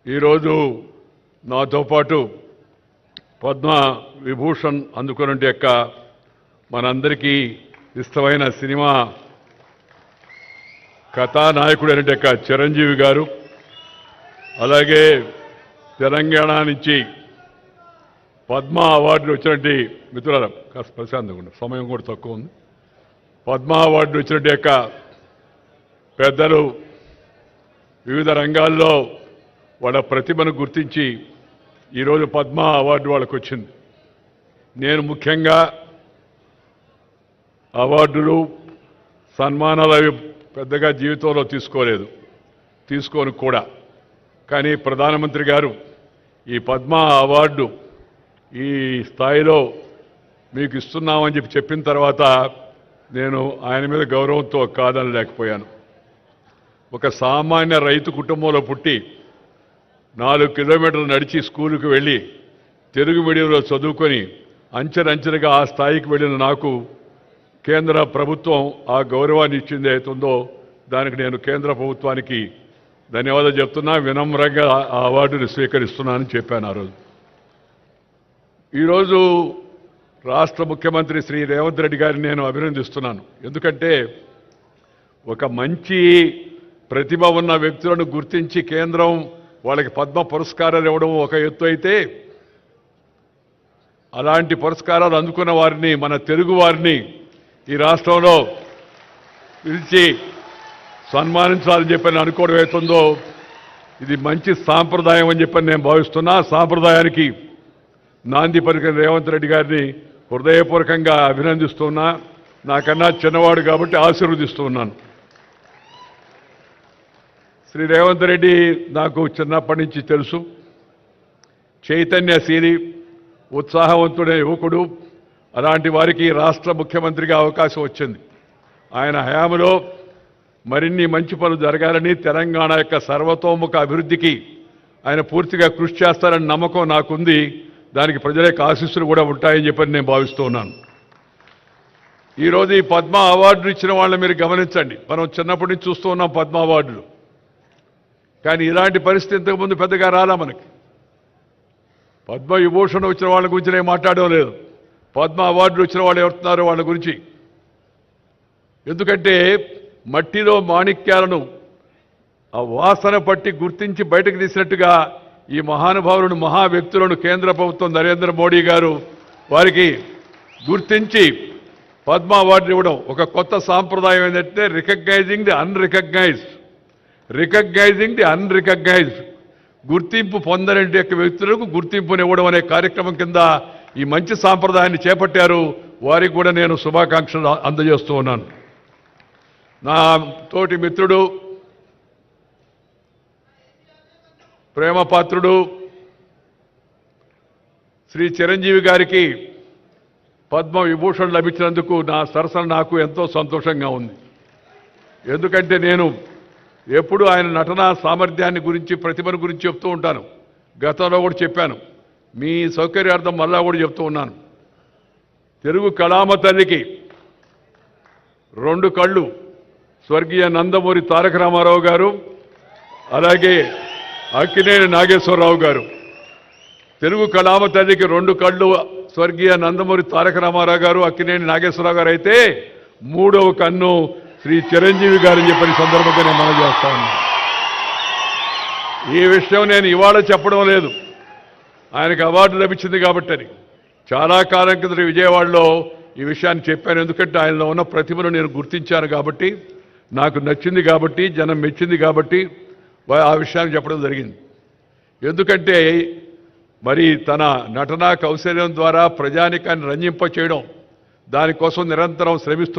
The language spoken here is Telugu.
ఈరోజు నాతో పాటు పద్మ విభూషణ్ అందుకున్నట్టు యొక్క మనందరికీ ఇష్టమైన సినిమా కథానాయకుడైన యొక్క చిరంజీవి గారు, అలాగే తెలంగాణ నుంచి పద్మ అవార్డులు వచ్చినట్టు మిత్రుల కాస్త ప్రశాంతంగా ఉంది, సమయం కూడా తక్కువ ఉంది. పద్మ అవార్డులు వచ్చినట్టు యొక్క పెద్దలు వివిధ రంగాల్లో వాళ్ళ ప్రతిభను గుర్తించి ఈరోజు పద్మ అవార్డు వాళ్ళకు వచ్చింది. నేను ముఖ్యంగా అవార్డులు సన్మానాలు అవి పెద్దగా జీవితంలో తీసుకోను కూడా. కానీ ప్రధానమంత్రి గారు ఈ పద్మ అవార్డు ఈ స్థాయిలో మీకు ఇస్తున్నామని చెప్పిన తర్వాత నేను ఆయన మీద గౌరవంతో కాదనలేకపోయాను. ఒక సామాన్య రైతు కుటుంబంలో పుట్టి 4 కిలోమీటర్లు నడిచి స్కూలుకు వెళ్ళి తెలుగు మీడియంలో చదువుకొని అంచెలంచెలుగా ఆ స్థాయికి వెళ్ళిన నాకు కేంద్ర ప్రభుత్వం ఆ గౌరవాన్ని ఇచ్చింది అవుతుందో దానికి నేను కేంద్ర ప్రభుత్వానికి ధన్యవాదాలు చెప్తున్నా. వినమ్రంగా ఆ అవార్డుని స్వీకరిస్తున్నానని చెప్పాను ఆ రోజు. ఈరోజు రాష్ట్ర ముఖ్యమంత్రి శ్రీ రేవంత్ రెడ్డి గారిని నేను అభినందిస్తున్నాను. ఎందుకంటే ఒక మంచి ప్రతిభ ఉన్న వ్యక్తులను గుర్తించి కేంద్రం వాళ్ళకి పద్మ పురస్కారాలు ఇవ్వడం ఒక ఎత్తు అయితే, అలాంటి పురస్కారాలు అందుకున్న వారిని, మన తెలుగు వారిని ఈ రాష్ట్రంలో పిలిచి సన్మానించాలని చెప్పని అనుకోవడం అవుతుందో ఇది మంచి సాంప్రదాయం అని చెప్పని నేను భావిస్తున్నా. సాంప్రదాయానికి నాంది పలికిన రేవంత్ రెడ్డి గారిని హృదయపూర్వకంగా అభినందిస్తున్నా. నాకన్నా చిన్నవాడు కాబట్టి ఆశీర్వదిస్తూ ఉన్నాను. శ్రీ రేవంత్ రెడ్డి నాకు చిన్నప్పటి నుంచి తెలుసు. చైతన్యశీలి, ఉత్సాహవంతుడైన యువకుడు. అలాంటి వారికి రాష్ట్ర ముఖ్యమంత్రిగా అవకాశం వచ్చింది. ఆయన హయాంలో మరిన్ని మంచి పనులు జరగాలని, తెలంగాణ యొక్క సర్వతోముఖ అభివృద్ధికి ఆయన పూర్తిగా కృషి చేస్తారని నమ్మకం నాకుంది. దానికి ప్రజల యొక్క ఆశీస్సులు కూడా ఉంటాయని చెప్పని నేను భావిస్తూ ఉన్నాను. ఈరోజు ఈ పద్మ అవార్డులు ఇచ్చిన వాళ్ళని మీరు గమనించండి. మనం చిన్నప్పటి నుంచి చూస్తూ ఉన్నాం పద్మ అవార్డులు. కానీ ఇలాంటి పరిస్థితి ఇంతకుముందు పెద్దగా రాలా మనకి. పద్మ విభూషణ్ వచ్చిన వాళ్ళ గురించి నేను మాట్లాడడం లేదు. పద్మ అవార్డులు వచ్చిన వాళ్ళు ఎవరుతున్నారో వాళ్ళ గురించి. ఎందుకంటే మట్టిలో మాణిక్యాలను ఆ వాసన పట్టి గుర్తించి బయటకు తీసినట్టుగా ఈ మహానుభావులను, మహా వ్యక్తులను కేంద్ర ప్రభుత్వం నరేంద్ర మోడీ గారు వారికి గుర్తించి పద్మ అవార్డులు ఇవ్వడం ఒక కొత్త సాంప్రదాయం. ఏంటంటే రికగ్నైజింగ్ ది అన్రికగ్నైజ్డ్, గుర్తింపు పొందని యొక్క వ్యక్తులకు గుర్తింపునివ్వడం అనే కార్యక్రమం కింద ఈ మంచి సాంప్రదాయాన్ని చేపట్టారు. వారికి కూడా నేను శుభాకాంక్షలు అందజేస్తూ ఉన్నాను. నా తోటి మిత్రుడు, ప్రేమపాత్రుడు శ్రీ చిరంజీవి గారికి పద్మ విభూషణ్ లభించినందుకు నా సరసన నాకు ఎంతో సంతోషంగా ఉంది. ఎందుకంటే నేను ఎప్పుడు ఆయన నటనా సామర్థ్యాన్ని గురించి, ప్రతిభను గురించి చెప్తూ ఉంటాను. గతంలో కూడా చెప్పాను, మీ సౌకర్యార్థం మళ్ళా కూడా చెప్తూ ఉన్నాను. తెలుగు కళామ తల్లికి 2 కళ్ళు స్వర్గీయ నందమూరి తారక రామారావు గారు, అలాగే అక్కినేని నాగేశ్వరరావు గారు. తెలుగు కళామ తల్లికి 2 కళ్ళు స్వర్గీయ నందమూరి తారక రామారావు గారు, అక్కినేని నాగేశ్వరరావు గారు అయితే 3వ కన్ను శ్రీ చిరంజీవి గారని చెప్పని సందర్భంగా నేను మనం చేస్తా ఉన్నాను. ఈ విషయం నేను ఇవాళ చెప్పడం లేదు, ఆయనకు అవార్డు లభించింది కాబట్టి. చాలా కాలం కింద విజయవాడలో ఈ విషయాన్ని చెప్పాను. ఎందుకంటే ఆయనలో ఉన్న ప్రతిభను నేను గుర్తించాను కాబట్టి, నాకు నచ్చింది కాబట్టి, జనం మెచ్చింది కాబట్టి ఆ విషయాన్ని చెప్పడం జరిగింది. ఎందుకంటే మరి తన నటనా కౌశల్యం ద్వారా ప్రజానికాన్ని రంజింప చేయడం, దానికోసం నిరంతరం శ్రమిస్తూ